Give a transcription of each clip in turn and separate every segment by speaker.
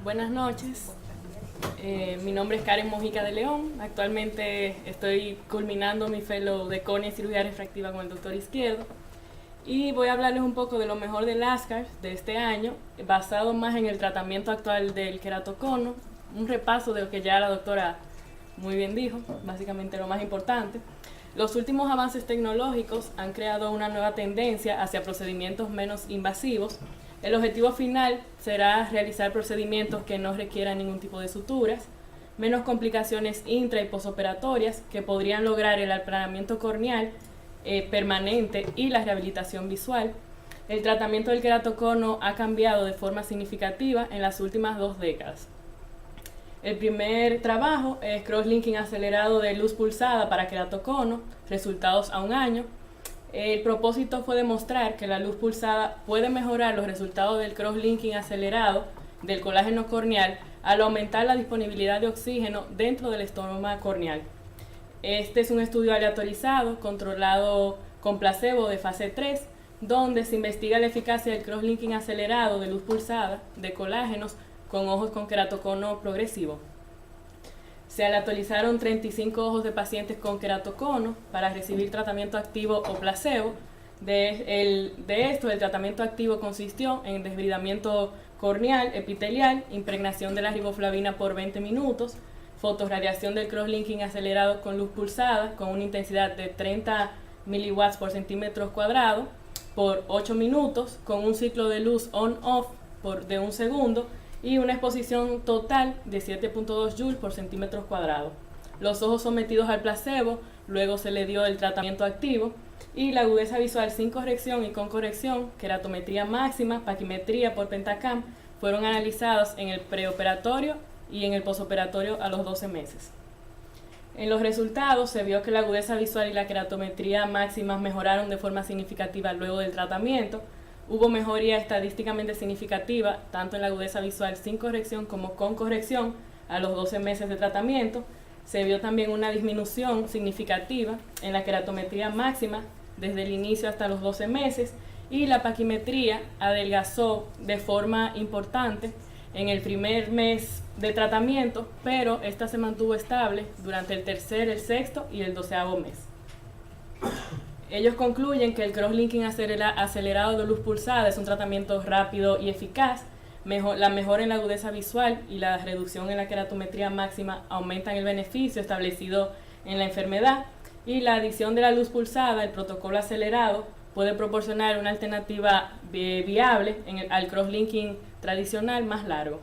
Speaker 1: Buenas noches. Mi nombre es Karen Mojica de León. Actualmente estoy culminando mi fellow de córnea y cirugía refractiva con el doctor Izquierdo. Y voy a hablarles un poco de lo mejor del ASCRS de este año, basado más en el tratamiento actual del queratocono. Un repaso de lo que ya la doctora muy bien dijo, básicamente lo más importante. Los últimos avances tecnológicos han creado una nueva tendencia hacia procedimientos menos invasivos. El objetivo final será realizar procedimientos que no requieran ningún tipo de suturas, menos complicaciones intra y posoperatorias que podrían lograr el aplanamiento corneal permanente y la rehabilitación visual. El tratamiento del queratocono ha cambiado de forma significativa en las últimas 2 décadas. El primer trabajo es crosslinking acelerado de luz pulsada para queratocono, resultados a 1 año. El propósito fue demostrar que la luz pulsada puede mejorar los resultados del crosslinking acelerado del colágeno corneal al aumentar la disponibilidad de oxígeno dentro del estroma corneal. Este es un estudio aleatorizado, controlado con placebo de fase 3, donde se investiga la eficacia del crosslinking acelerado de luz pulsada de colágenos con ojos con queratocono progresivo. Se aleatorizaron 35 ojos de pacientes con queratocono para recibir tratamiento activo o placebo. De esto, el tratamiento activo consistió en desbridamiento corneal, epitelial, impregnación de la riboflavina por 20 minutos, fotorradiación del crosslinking acelerado con luz pulsada con una intensidad de 30 miliwatts por centímetro cuadrado por 8 minutos, con un ciclo de luz on-off de 1 segundo, y una exposición total de 7.2 joules por centímetro cuadrado. Los ojos sometidos al placebo, luego se le dio el tratamiento activo, y la agudeza visual sin corrección y con corrección, queratometría máxima, paquimetría por pentacam, fueron analizados en el preoperatorio y en el posoperatorio a los 12 meses. En los resultados se vio que la agudeza visual y la queratometría máxima mejoraron de forma significativa luego del tratamiento. Hubo mejoría estadísticamente significativa tanto en la agudeza visual sin corrección como con corrección a los 12 meses de tratamiento. Se vio también una disminución significativa en la queratometría máxima desde el inicio hasta los 12 meses, y la paquimetría adelgazó de forma importante en el primer mes de tratamiento, pero esta se mantuvo estable durante el tercer, el sexto y el 12º mes. Ellos concluyen que el crosslinking acelerado de luz pulsada es un tratamiento rápido y eficaz. La mejora en la agudeza visual y la reducción en la queratometría máxima aumentan el beneficio establecido en la enfermedad, y la adición de la luz pulsada, el protocolo acelerado, puede proporcionar una alternativa viable al crosslinking tradicional más largo.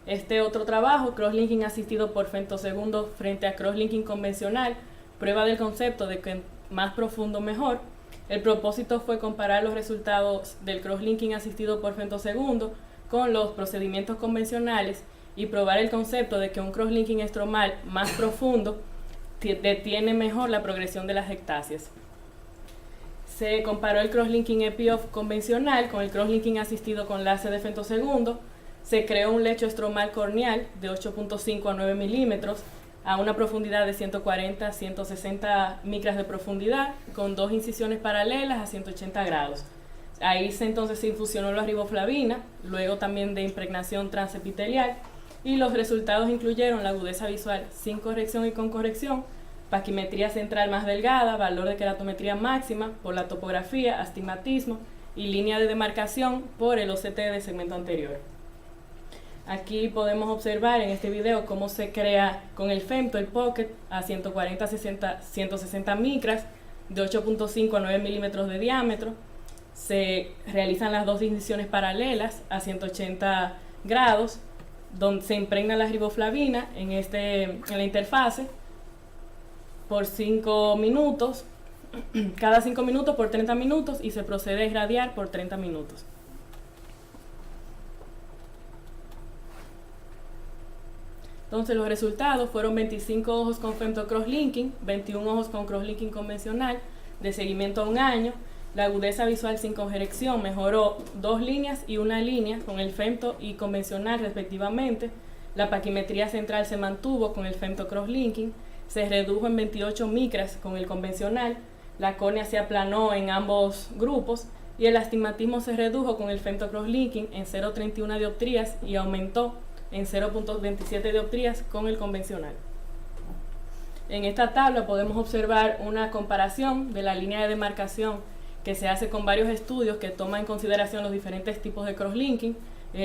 Speaker 1: Este otro trabajo, crosslinking asistido por femtosegundo frente a crosslinking convencional, prueba del concepto de que más profundo mejor. El propósito fue comparar los resultados del crosslinking asistido por femtosegundo con los procedimientos convencionales y probar el concepto de que un crosslinking estromal más profundo detiene mejor la progresión de las ectasias. Se comparó el crosslinking EpiOff convencional con el crosslinking asistido con láser de femtosegundo. Se creó un lecho estromal corneal de 8.5 a 9 milímetros a una profundidad de 140 a 160 micras de profundidad, con 2 incisiones paralelas a 180 grados. Ahí entonces se infusionó la riboflavina, luego también de impregnación transepitelial, y los resultados incluyeron la agudeza visual sin corrección y con corrección, paquimetría central más delgada, valor de queratometría máxima por la topografía, astigmatismo y línea de demarcación por el OCT de segmento anterior. Aquí podemos observar en este video cómo se crea con el femto el pocket a 140 a 160 micras de 8.5 a 9 milímetros de diámetro. Se realizan las 2 incisiones paralelas a 180 grados, donde se impregna la riboflavina en la interfase por 5 minutos, cada 5 minutos por 30 minutos, y se procede a irradiar por 30 minutos. Entonces los resultados fueron 25 ojos con femto crosslinking, 21 ojos con crosslinking convencional de seguimiento a 1 año. La agudeza visual sin corrección mejoró 2 líneas y 1 línea con el femto y convencional respectivamente. La paquimetría central se mantuvo con el femto crosslinking, se redujo en 28 micras con el convencional, la córnea se aplanó en ambos grupos y el astigmatismo se redujo con el femto crosslinking en 0.31 dioptrías y aumentó en 0.27 dioptrías con el convencional. En esta tabla podemos observar una comparación de la línea de demarcación que se hace con varios estudios que toman en consideración los diferentes tipos de crosslinking,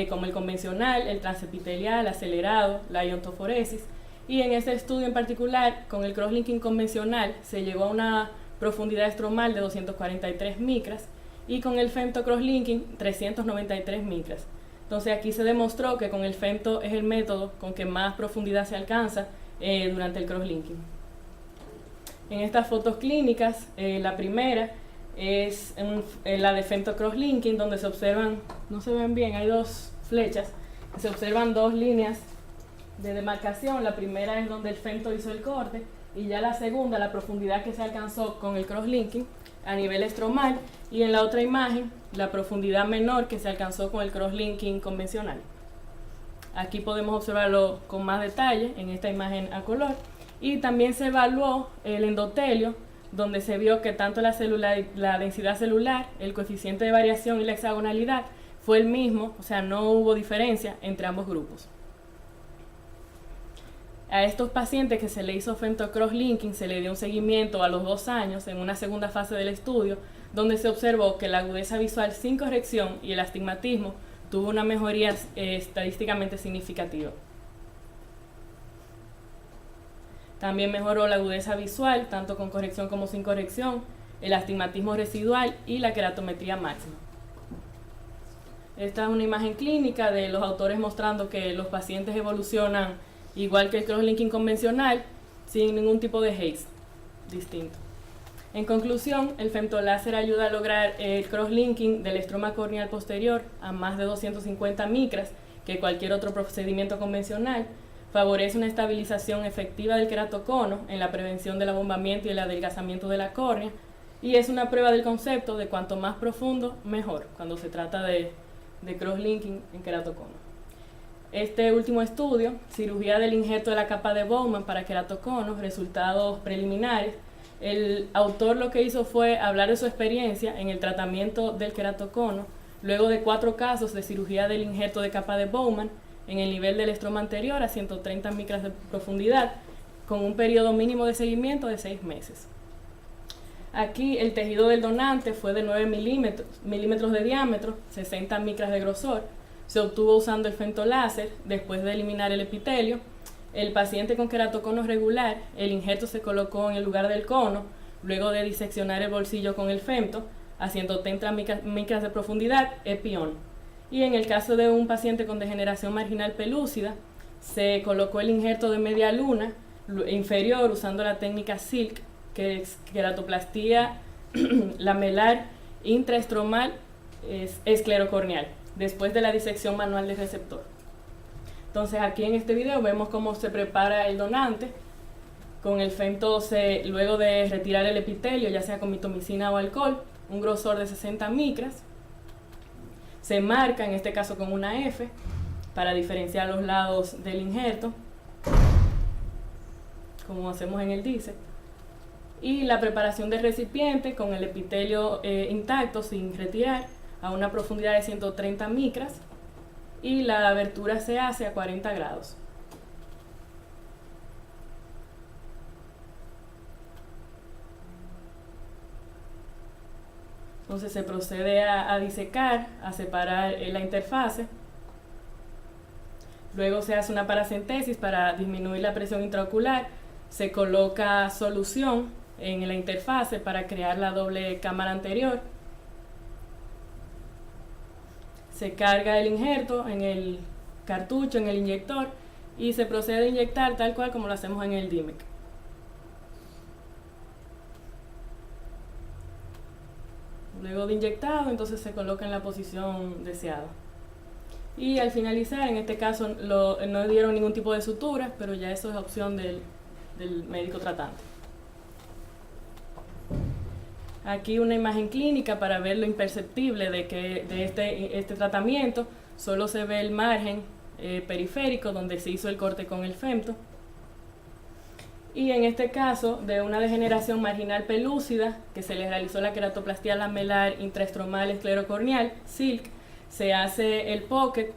Speaker 1: como el convencional, el transepitelial, acelerado, la iontoforesis. Y en este estudio en particular, con el crosslinking convencional, se llegó a una profundidad estromal de 243 micras y con el femto crosslinking 393 micras. Entonces aquí se demostró que con el femto es el método con que más profundidad se alcanza durante el crosslinking. En estas fotos clínicas, la primera es la de femto crosslinking, donde se observan, no se ven bien, hay dos flechas, se observan dos líneas de demarcación. La primera es donde el femto hizo el corte y ya la segunda, la profundidad que se alcanzó con el crosslinking a nivel estromal, y en la otra imagen la profundidad menor que se alcanzó con el crosslinking convencional. Aquí podemos observarlo con más detalle en esta imagen a color, y también se evaluó el endotelio, donde se vio que tanto la densidad celular, el coeficiente de variación y la hexagonalidad fue el mismo, o sea, no hubo diferencia entre ambos grupos. A estos pacientes que se le hizo femto crosslinking se le dio un seguimiento a los 2 años en una segunda fase del estudio, donde se observó que la agudeza visual sin corrección y el astigmatismo tuvo una mejoría estadísticamente significativa. También mejoró la agudeza visual, tanto con corrección como sin corrección, el astigmatismo residual y la queratometría máxima. Esta es una imagen clínica de los autores mostrando que los pacientes evolucionan igual que el crosslinking convencional, sin ningún tipo de haze distinto. En conclusión, el femtoláser ayuda a lograr el crosslinking del estroma corneal posterior a más de 250 micras que cualquier otro procedimiento convencional, favorece una estabilización efectiva del queratocono en la prevención del abombamiento y el adelgazamiento de la córnea, y es una prueba del concepto de cuanto más profundo, mejor, cuando se trata de crosslinking en queratocono. Este último estudio, cirugía del injerto de la capa de Bowman para queratoconos, resultados preliminares, el autor lo que hizo fue hablar de su experiencia en el tratamiento del queratocono, luego de 4 casos de cirugía del injerto de capa de Bowman en el nivel del estroma anterior a 130 micras de profundidad, con un periodo mínimo de seguimiento de 6 meses. Aquí el tejido del donante fue de 9 milímetros de diámetro, 60 micras de grosor. Se obtuvo usando el femtoláser después de eliminar el epitelio. El paciente con queratocono regular, el injerto se colocó en el lugar del cono, luego de diseccionar el bolsillo con el femto a 130 micras de profundidad, epi-on. Y en el caso de un paciente con degeneración marginal pelúcida, se colocó el injerto de media luna inferior usando la técnica Silk, que es queratoplastía lamelar intraestromal esclerocorneal, después de la disección manual del receptor. Entonces aquí en este video vemos cómo se prepara el donante con el femto, luego de retirar el epitelio, ya sea con mitomicina o alcohol, un grosor de 60 micras. Se marca, en este caso con una F, para diferenciar los lados del injerto, como hacemos en el DISEC. Y la preparación del recipiente con el epitelio intacto, sin retirar, a una profundidad de 130 micras, y la abertura se hace a 40 grados. Entonces se procede a disecar, a separar la interfase. Luego se hace una paracentesis para disminuir la presión intraocular. Se coloca solución en la interfase para crear la doble cámara anterior. Se carga el injerto en el cartucho, en el inyector, y se procede a inyectar tal cual como lo hacemos en el DIMEC. Luego de inyectado, entonces se coloca en la posición deseada. Y al finalizar, en este caso no dieron ningún tipo de sutura, pero ya eso es opción del médico tratante. Aquí una imagen clínica para ver lo imperceptible de este tratamiento. Solo se ve el margen periférico donde se hizo el corte con el femto. Y en este caso, de una degeneración marginal pelúcida, que se le realizó la queratoplastía lamelar intraestromal esclerocorneal, SILC, se hace el pocket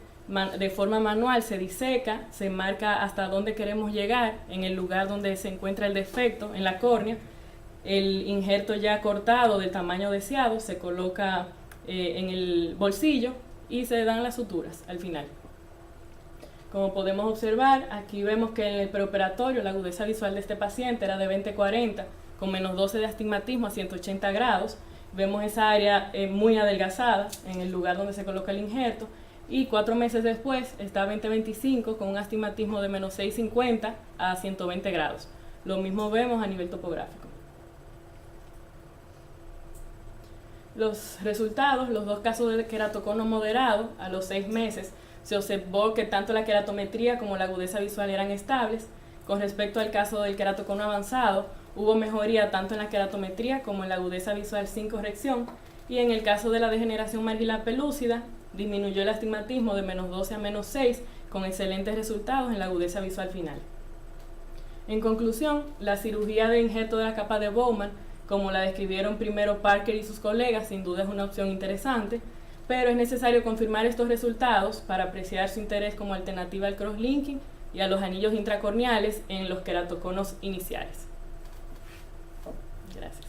Speaker 1: de forma manual se diseca, se marca hasta dónde queremos llegar, en el lugar donde se encuentra el defecto, en la córnea. El injerto ya cortado del tamaño deseado se coloca en el bolsillo y se dan las suturas al final. Como podemos observar, aquí vemos que en el preoperatorio la agudeza visual de este paciente era de 20/40, con menos 12 de astigmatismo a 180 grados. Vemos esa área muy adelgazada en el lugar donde se coloca el injerto, y 4 meses después está 20/25 con un astigmatismo de menos 650 a 120 grados. Lo mismo vemos a nivel topográfico. Los resultados, los dos casos de queratocono moderado, a los 6 meses se observó que tanto la queratometría como la agudeza visual eran estables. Con respecto al caso del queratocono avanzado, hubo mejoría tanto en la queratometría como en la agudeza visual sin corrección, y en el caso de la degeneración marginal pelúcida, disminuyó el astigmatismo de menos 12 a menos 6, con excelentes resultados en la agudeza visual final. En conclusión, la cirugía de injerto de la capa de Bowman, como la describieron primero Parker y sus colegas, sin duda es una opción interesante, pero es necesario confirmar estos resultados para apreciar su interés como alternativa al crosslinking y a los anillos intracorneales en los queratoconos iniciales. Gracias.